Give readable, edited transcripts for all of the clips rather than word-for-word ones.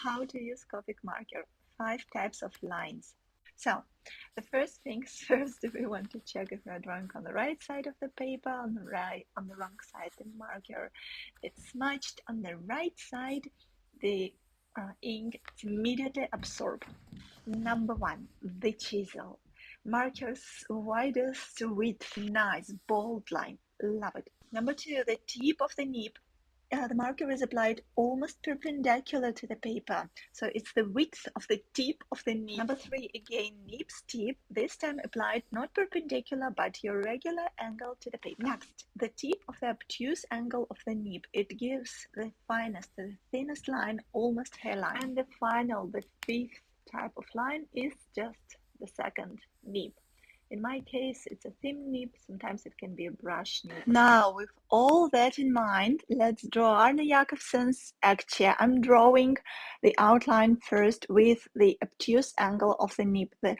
how to use Copic marker, 5 types of lines. So the first things first, we want to check if we're drawing on the right side of the paper, on the wrong side the marker it's smudged. On the right side the ink is immediately absorbed. Number 1, the chisel. Markers widest width, nice bold line, love it. Number 2, the tip of the nib. The marker is applied almost perpendicular to the paper, so it's the width of the tip of the nib. Number 3, again NIB'S tip, this time applied not perpendicular but your regular angle to the paper. Next, the tip of the obtuse angle of the nib. It gives the finest, the thinnest line, almost hairline. And the final, the 5th type of line is just the second nib. In my case, it's a thin nib, sometimes it can be a brush nib. Now, with all that in mind, let's draw Arne Jacobsen's EggChair. I'm drawing the outline first with the obtuse angle of the nib, the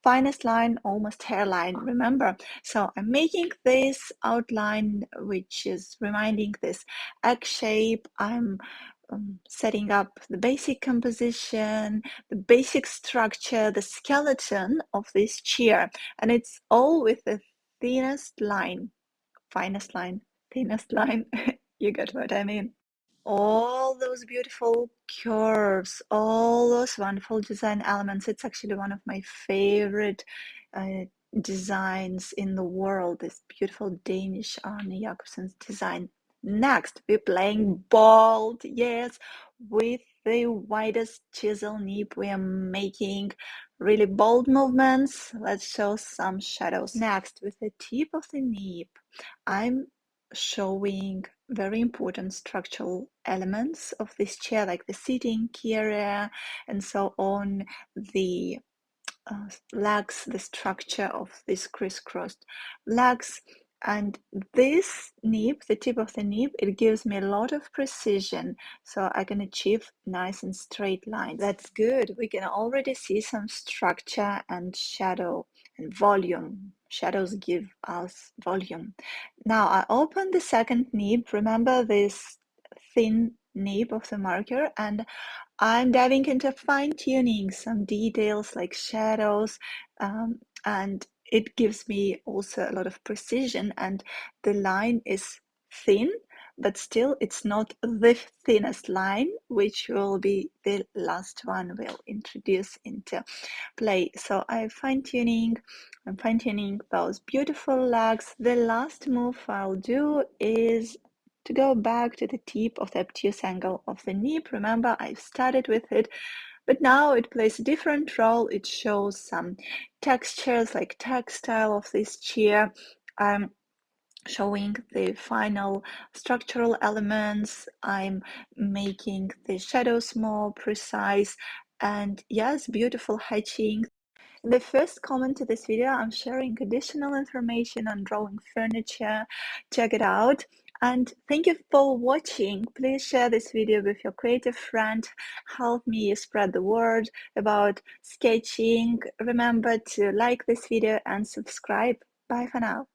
finest line, almost hairline, remember? So I'm making this outline, which is reminding this egg shape. I'm setting up the basic composition, the basic structure, the skeleton of this chair, and it's all with the thinnest line, finest line, thinnest line. You get what I mean. All those beautiful curves, all those wonderful design elements. It's actually one of my favorite designs in the world, this beautiful Danish Arne Jacobsen's design. Next, we're playing bold, yes, with the widest chisel nib. We are making really bold movements. Let's show some shadows. Next, with the tip of the nib, I'm showing very important structural elements of this chair, like the seating area and so on, the legs, the structure of these crisscrossed legs. And this nib, the tip of the nib, it gives me a lot of precision, so I can achieve nice and straight lines. That's good. We can already see some structure and shadow and volume. Shadows give us volume. Now I open the second nib. Remember this thin nib of the marker, and I'm diving into fine-tuning some details like shadows, and it gives me also a lot of precision, and the line is thin, but still it's not the thinnest line, which will be the last one we'll introduce into play. So I'm fine-tuning those beautiful legs. The last move I'll do is to go back to the tip of the obtuse angle of the nib. Remember, I've started with it, but now it plays a different role. It shows some textures, like textile of this chair. I'm showing the final structural elements. I'm making the shadows more precise, and yes, beautiful hatching. In the first comment to this video, I'm sharing additional information on drawing furniture. Check it out. And thank you for watching. Please share this video with your creative friend. Help me spread the word about sketching. Remember to like this video and subscribe. Bye for now.